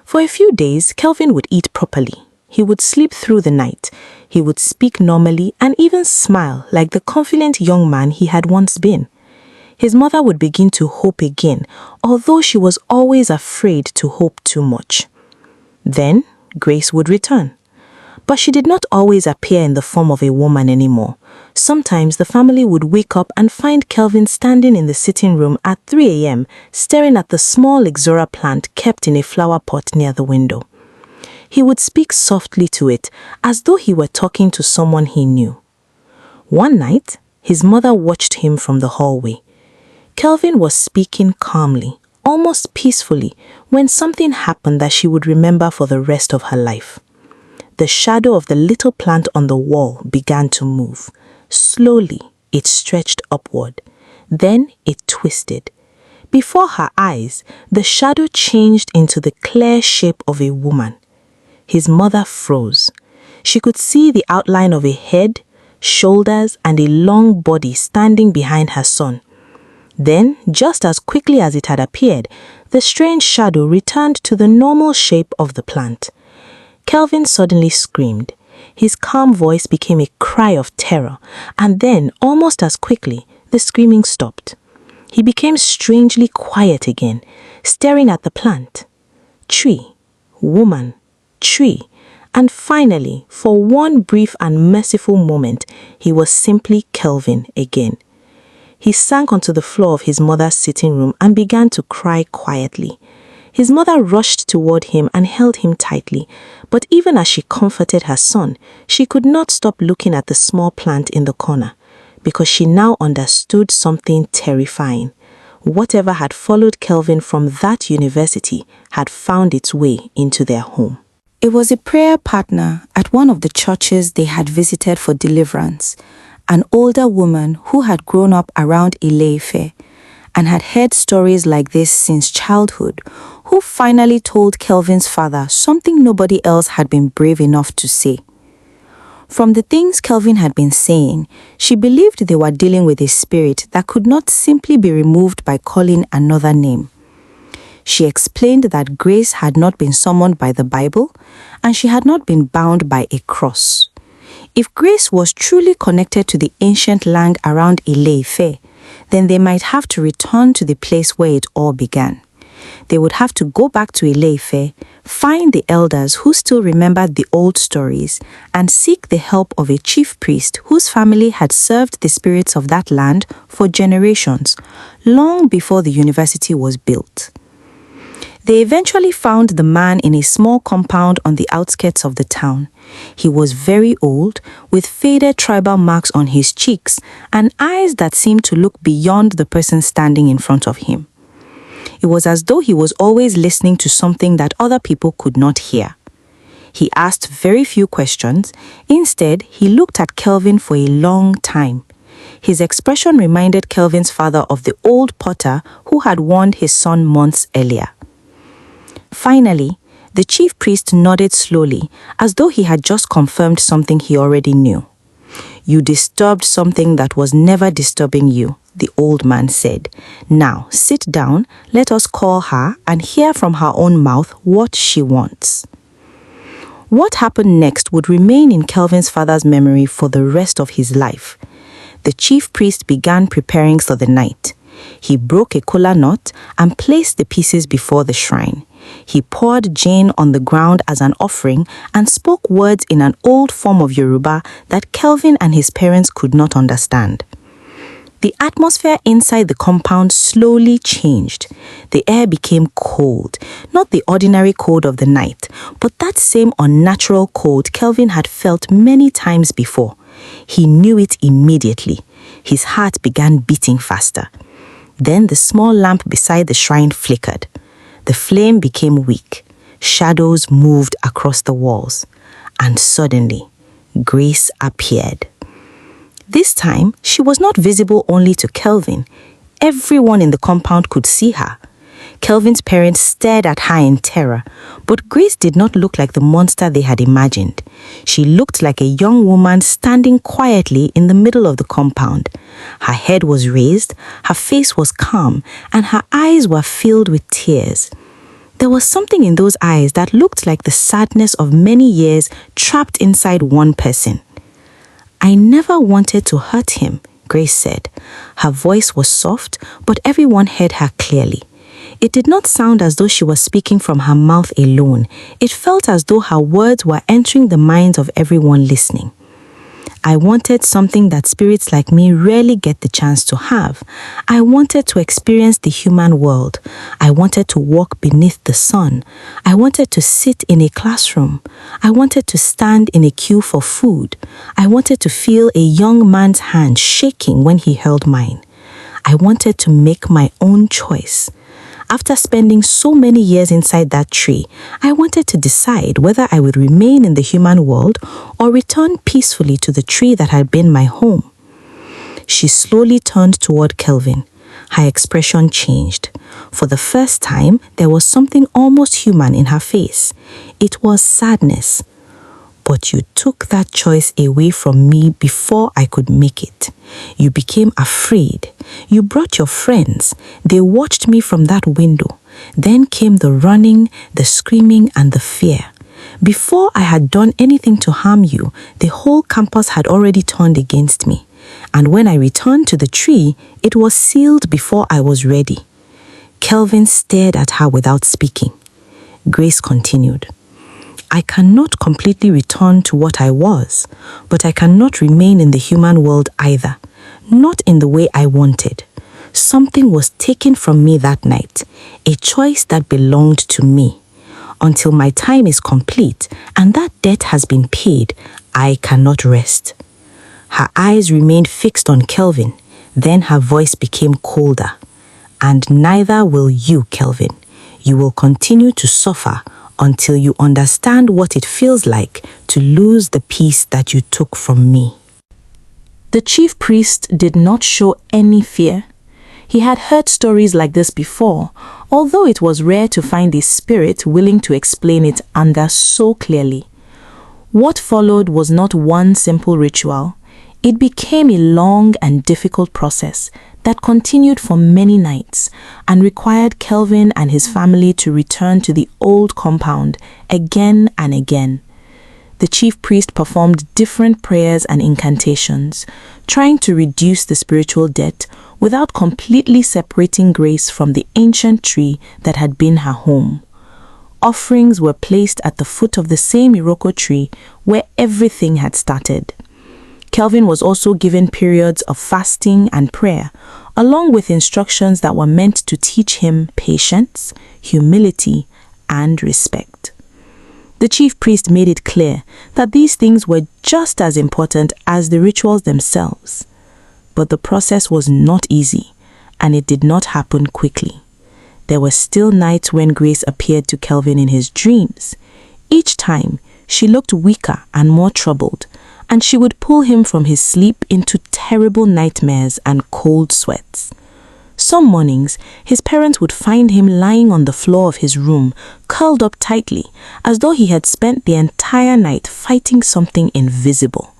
For a few days, Kelvin would eat properly. He would sleep through the night. He would speak normally and even smile like the confident young man he had once been. His mother would begin to hope again, although she was always afraid to hope too much. Then Grace would return. But she did not always appear in the form of a woman anymore. Sometimes the family would wake up and find Kelvin standing in the sitting room at 3 a.m., staring at the small Ixora plant kept in a flower pot near the window. He would speak softly to it, as though he were talking to someone he knew. One night, his mother watched him from the hallway. Kelvin was speaking calmly, almost peacefully, when something happened that she would remember for the rest of her life. The shadow of the little plant on the wall began to move. Slowly, it stretched upward. Then it twisted. Before her eyes, the shadow changed into the clear shape of a woman. His mother froze. She could see the outline of a head, shoulders, and a long body standing behind her son. Then, just as quickly as it had appeared, the strange shadow returned to the normal shape of the plant. Kelvin suddenly screamed. His calm voice became a cry of terror, and then, almost as quickly, the screaming stopped. He became strangely quiet again, staring at the plant. Tree, woman, tree, and finally, for one brief and merciful moment, he was simply Kelvin again. He sank onto the floor of his mother's sitting room and began to cry quietly. His mother rushed toward him and held him tightly, but even as she comforted her son, she could not stop looking at the small plant in the corner, because she now understood something terrifying. Whatever had followed Kelvin from that university had found its way into their home. It was a prayer partner at one of the churches they had visited for deliverance, an older woman who had grown up around Ile-Ife and had heard stories like this since childhood, who finally told Kelvin's father something nobody else had been brave enough to say. From the things Kelvin had been saying, she believed they were dealing with a spirit that could not simply be removed by calling another name. She explained that Grace had not been summoned by the Bible, and she had not been bound by a cross. If Grace was truly connected to the ancient land around Ile-Ife, then they might have to return to the place where it all began. They would have to go back to Ile-Ife, find the elders who still remembered the old stories, and seek the help of a chief priest whose family had served the spirits of that land for generations, long before the university was built. They eventually found the man in a small compound on the outskirts of the town. He was very old, with faded tribal marks on his cheeks and eyes that seemed to look beyond the person standing in front of him. It was as though he was always listening to something that other people could not hear. He asked very few questions. Instead, he looked at Kelvin for a long time. His expression reminded Kelvin's father of the old potter who had warned his son months earlier. Finally, the chief priest nodded slowly, as though he had just confirmed something he already knew. "You disturbed something that was never disturbing you," the old man said. "Now, sit down, let us call her and hear from her own mouth what she wants." What happened next would remain in Kelvin's father's memory for the rest of his life. The chief priest began preparing for the night. He broke a kola nut and placed the pieces before the shrine. He poured Jane on the ground as an offering and spoke words in an old form of Yoruba that Kelvin and his parents could not understand. The atmosphere inside the compound slowly changed. The air became cold, not the ordinary cold of the night, but that same unnatural cold Kelvin had felt many times before. He knew it immediately. His heart began beating faster. Then the small lamp beside the shrine flickered. The flame became weak. Shadows moved across the walls. and suddenly, Grace appeared. This time, she was not visible only to Kelvin. Everyone in the compound could see her. Kelvin's parents stared at her in terror, but Grace did not look like the monster they had imagined. She looked like a young woman standing quietly in the middle of the compound. Her head was raised, her face was calm, and her eyes were filled with tears. There was something in those eyes that looked like the sadness of many years trapped inside one person. "I never wanted to hurt him," Grace said. Her voice was soft, but everyone heard her clearly. It did not sound as though she was speaking from her mouth alone. It felt as though her words were entering the minds of everyone listening. "I wanted something that spirits like me rarely get the chance to have. I wanted to experience the human world. I wanted to walk beneath the sun. I wanted to sit in a classroom. I wanted to stand in a queue for food. I wanted to feel a young man's hand shaking when he held mine. I wanted to make my own choice. After spending so many years inside that tree, I wanted to decide whether I would remain in the human world or return peacefully to the tree that had been my home." She slowly turned toward Kelvin. Her expression changed. For the first time, there was something almost human in her face. It was sadness. "But you took that choice away from me before I could make it. You became afraid. You brought your friends. They watched me from that window. Then came the running, the screaming, and the fear. Before I had done anything to harm you, the whole campus had already turned against me. And when I returned to the tree, it was sealed before I was ready." Kelvin stared at her without speaking. Grace continued. "I cannot completely return to what I was, but I cannot remain in the human world either, not in the way I wanted. Something was taken from me that night, a choice that belonged to me. Until my time is complete and that debt has been paid, I cannot rest." Her eyes remained fixed on Kelvin, then her voice became colder. "And neither will you, Kelvin. You will continue to suffer until you understand what it feels like to lose the peace that you took from me." The chief priest did not show any fear. He had heard stories like this before, although it was rare to find a spirit willing to explain it under so clearly. What followed was not one simple ritual. It became a long and difficult process that continued for many nights and required Kelvin and his family to return to the old compound again and again. The chief priest performed different prayers and incantations, trying to reduce the spiritual debt without completely separating Grace from the ancient tree that had been her home. Offerings were placed at the foot of the same iroko tree where everything had started. Kelvin was also given periods of fasting and prayer, along with instructions that were meant to teach him patience, humility, and respect. The chief priest made it clear that these things were just as important as the rituals themselves. But the process was not easy, and it did not happen quickly. There were still nights when Grace appeared to Kelvin in his dreams. Each time, she looked weaker and more troubled, and she would pull him from his sleep into terrible nightmares and cold sweats. Some mornings, his parents would find him lying on the floor of his room, curled up tightly, as though he had spent the entire night fighting something invisible.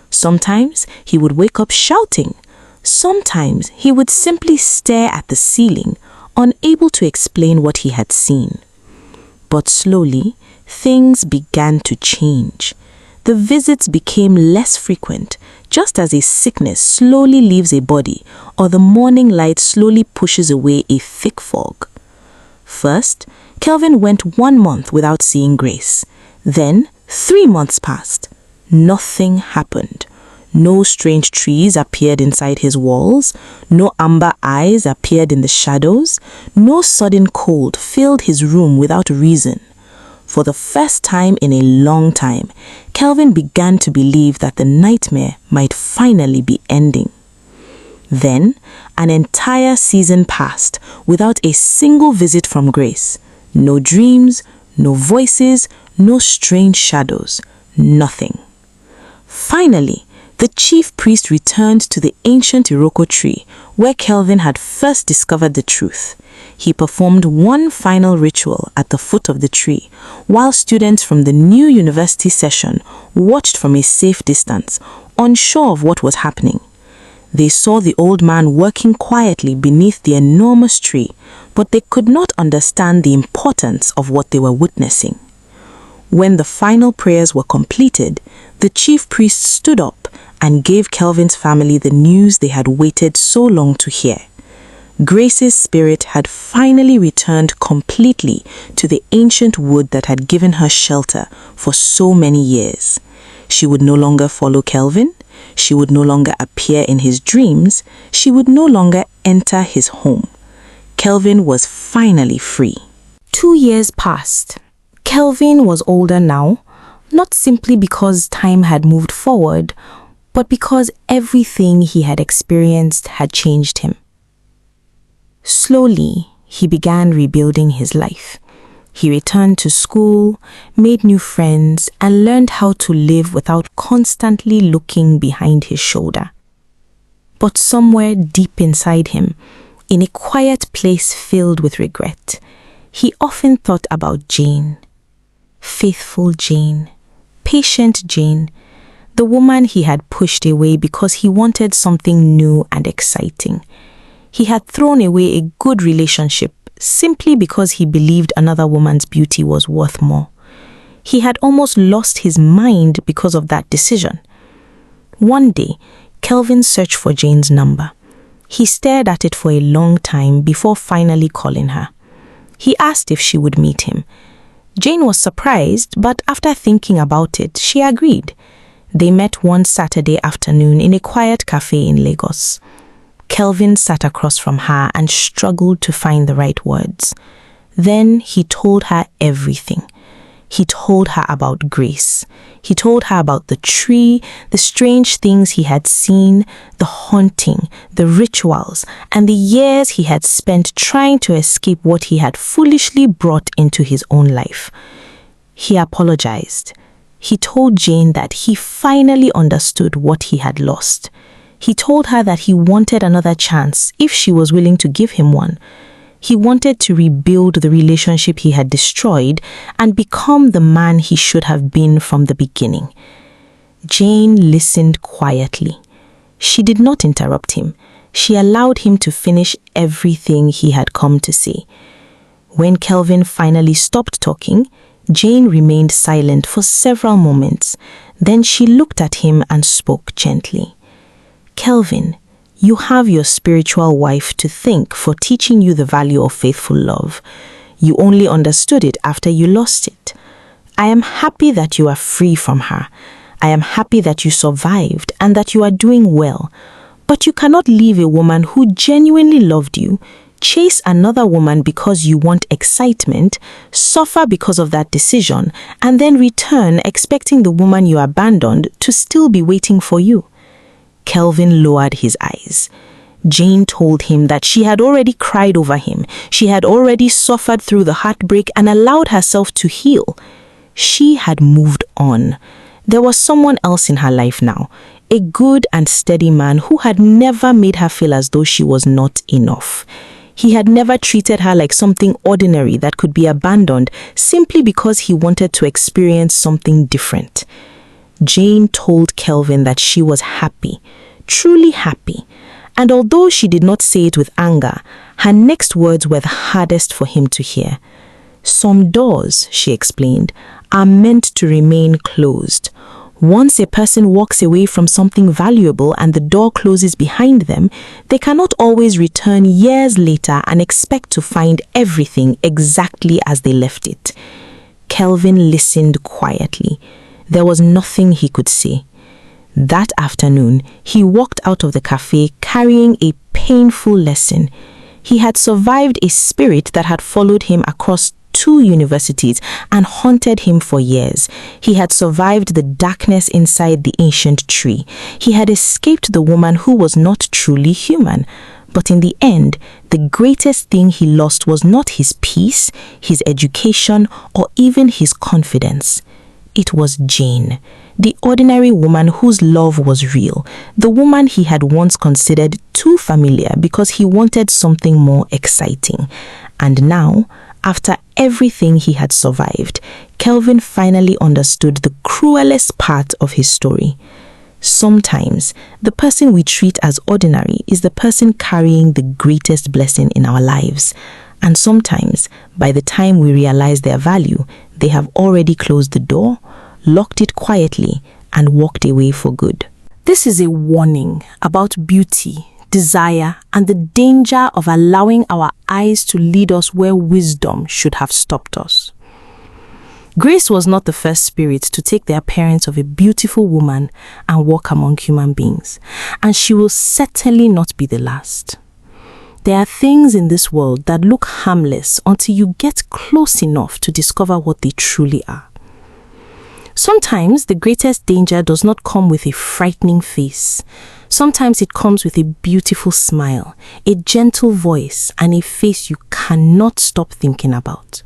Sometimes he would wake up shouting. Sometimes he would simply stare at the ceiling, unable to explain what he had seen. But slowly, things began to change. The visits became less frequent, just as a sickness slowly leaves a body or the morning light slowly pushes away a thick fog. First, Kelvin went 1 month without seeing Grace. Then, 3 months passed. Nothing happened. No strange trees appeared inside his walls. No amber eyes appeared in the shadows. No sudden cold filled his room without reason. For the first time in a long time, Kelvin began to believe that the nightmare might finally be ending. Then, an entire season passed without a single visit from Grace. No dreams, no voices, no strange shadows, Nothing. Finally, the chief priest returned to the ancient iroko tree where Kelvin had first discovered the truth. He performed one final ritual at the foot of the tree, while students from the new university session watched from a safe distance, unsure of what was happening. They saw the old man working quietly beneath the enormous tree, but they could not understand the importance of what they were witnessing. When the final prayers were completed, the chief priest stood up and gave Kelvin's family the news they had waited so long to hear. Grace's spirit had finally returned completely to the ancient wood that had given her shelter for so many years. She would no longer follow Kelvin. She would no longer appear in his dreams. She would no longer enter his home. Kelvin was finally free. 2 years passed. Kelvin was older now, not simply because time had moved forward, but because everything he had experienced had changed him. Slowly, he began rebuilding his life. He returned to school, made new friends, and learned how to live without constantly looking behind his shoulder. But somewhere deep inside him, in a quiet place filled with regret, he often thought about Jane. Faithful Jane, patient Jane, the woman he had pushed away because he wanted something new and exciting. He had thrown away a good relationship simply because he believed another woman's beauty was worth more. He had almost lost his mind because of that decision. One day, Kelvin searched for Jane's number. He stared at it for a long time before finally calling her. He asked if she would meet him. Jane was surprised, but after thinking about it, she agreed. They met one Saturday afternoon in a quiet cafe in Lagos. Kelvin sat across from her and struggled to find the right words. Then he told her everything. He told her about Grace. He told her about the tree, the strange things he had seen, the haunting, the rituals, and the years he had spent trying to escape what he had foolishly brought into his own life. He apologized. He told Jane that he finally understood what he had lost. He told her that he wanted another chance if she was willing to give him one. He wanted to rebuild the relationship he had destroyed and become the man he should have been from the beginning. Jane listened quietly. She did not interrupt him. She allowed him to finish everything he had come to say. When Kelvin finally stopped talking, Jane remained silent for several moments. Then she looked at him and spoke gently. Kelvin, you have your spiritual wife to thank for teaching you the value of faithful love. You only understood it after you lost it. I am happy that you are free from her. I am happy that you survived and that you are doing well. But you cannot leave a woman who genuinely loved you, chase another woman because you want excitement, suffer because of that decision, and then return expecting the woman you abandoned to still be waiting for you. Kelvin lowered his eyes. Jane told him that she had already cried over him. She had already suffered through the heartbreak and allowed herself to heal. She had moved on. There was someone else in her life now, a good and steady man who had never made her feel as though she was not enough. He had never treated her like something ordinary that could be abandoned simply because he wanted to experience something different. Jane told Kelvin that she was happy, truly happy, and although she did not say it with anger, her next words were the hardest for him to hear. Some doors, she explained, are meant to remain closed. Once a person walks away from something valuable and the door closes behind them, they cannot always return years later and expect to find everything exactly as they left it. Kelvin listened quietly. There was nothing he could say. That afternoon, he walked out of the cafe carrying a painful lesson. He had survived a spirit that had followed him across 2 universities and haunted him for years. He had survived the darkness inside the ancient tree. He had escaped the woman who was not truly human. But in the end, the greatest thing he lost was not his peace, his education, or even his confidence. it was Jane, the ordinary woman whose love was real, the woman he had once considered too familiar because he wanted something more exciting. And now, after everything he had survived, Kelvin finally understood the cruelest part of his story. Sometimes, the person we treat as ordinary is the person carrying the greatest blessing in our lives. And sometimes, by the time we realize their value, they have already closed the door, locked it quietly, and walked away for good. This is a warning about beauty, desire, and the danger of allowing our eyes to lead us where wisdom should have stopped us. Grace was not the first spirit to take the appearance of a beautiful woman and walk among human beings, and she will certainly not be the last. There are things in this world that look harmless until you get close enough to discover what they truly are. Sometimes the greatest danger does not come with a frightening face. Sometimes it comes with a beautiful smile, a gentle voice, and a face you cannot stop thinking about.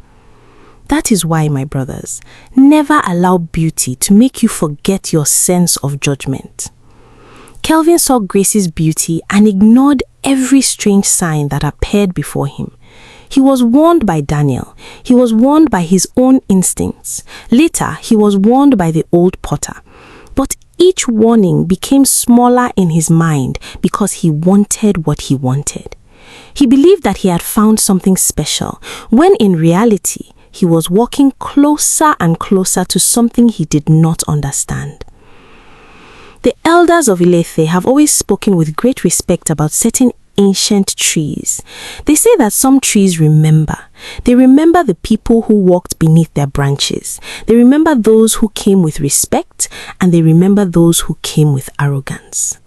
That is why, my brothers, never allow beauty to make you forget your sense of judgment. Kelvin saw Grace's beauty and ignored every strange sign that appeared before him. He was warned by Daniel. He was warned by his own instincts. Later, he was warned by the old potter. But each warning became smaller in his mind because he wanted what he wanted. He believed that he had found something special, when in reality, he was walking closer and closer to something he did not understand. The elders of Ilethe have always spoken with great respect about certain ancient trees. They say that some trees remember. They remember the people who walked beneath their branches. They remember those who came with respect, and they remember those who came with arrogance.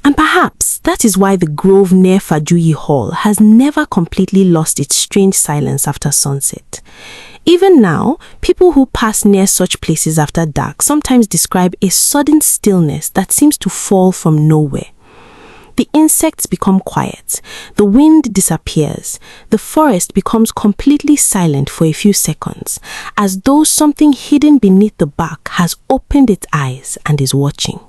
And perhaps that is why the grove near Fajuyi Hall has never completely lost its strange silence after sunset. Even now, people who pass near such places after dark sometimes describe a sudden stillness that seems to fall from nowhere. The insects become quiet, the wind disappears, the forest becomes completely silent for a few seconds, as though something hidden beneath the bark has opened its eyes and is watching.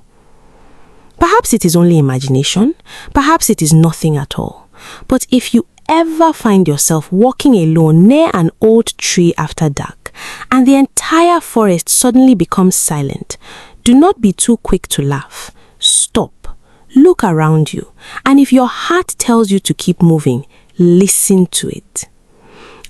Perhaps it is only imagination, perhaps it is nothing at all. But if you ever find yourself walking alone near an old tree after dark, and the entire forest suddenly becomes silent, do not be too quick to laugh. Stop. Look around you, and if your heart tells you to keep moving, listen to it.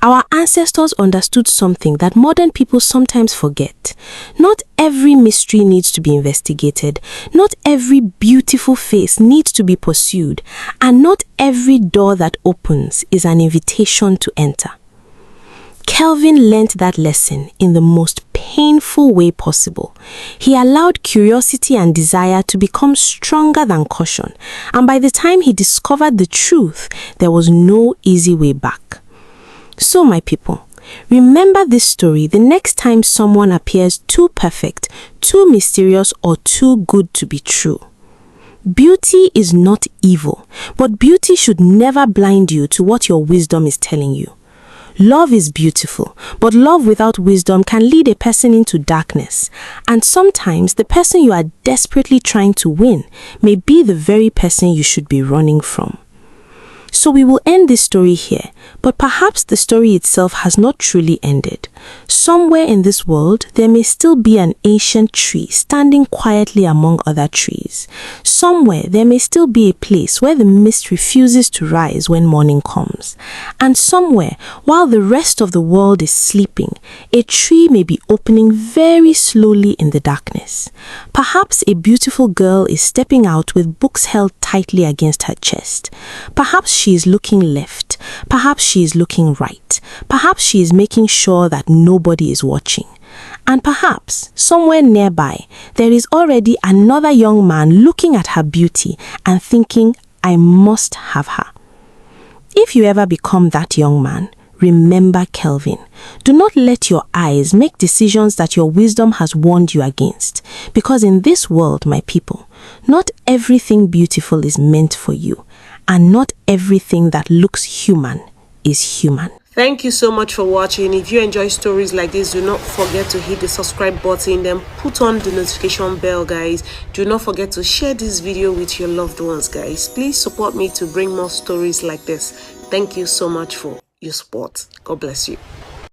Our ancestors understood something that modern people sometimes forget. Not every mystery needs to be investigated, not every beautiful face needs to be pursued, and not every door that opens is an invitation to enter. Kelvin learnt that lesson in the most painful way possible. He allowed curiosity and desire to become stronger than caution, and by the time he discovered the truth, there was no easy way back. So, my people, remember this story the next time someone appears too perfect, too mysterious, or too good to be true. Beauty is not evil, but beauty should never blind you to what your wisdom is telling you. Love is beautiful, but love without wisdom can lead a person into darkness. And sometimes the person you are desperately trying to win may be the very person you should be running from. So we will end this story here, but perhaps the story itself has not truly ended. Somewhere in this world, there may still be an ancient tree standing quietly among other trees. Somewhere, there may still be a place where the mist refuses to rise when morning comes. And somewhere, while the rest of the world is sleeping, a tree may be opening very slowly in the darkness. Perhaps a beautiful girl is stepping out with books held tightly against her chest. Perhaps she is looking left. Perhaps she is looking right. Perhaps she is making sure that nobody is watching. And perhaps, somewhere nearby, there is already another young man looking at her beauty and thinking, I must have her. If you ever become that young man, remember Kelvin. Do not let your eyes make decisions that your wisdom has warned you against. Because in this world, my people, not everything beautiful is meant for you. And not everything that looks human is human. Thank you so much for watching. If you enjoy stories like this, do not forget to hit the subscribe button, then put on the notification bell, guys. Do not forget to share this video with your loved ones, guys. Please support me to bring more stories like this. Thank you so much for your support. God bless you.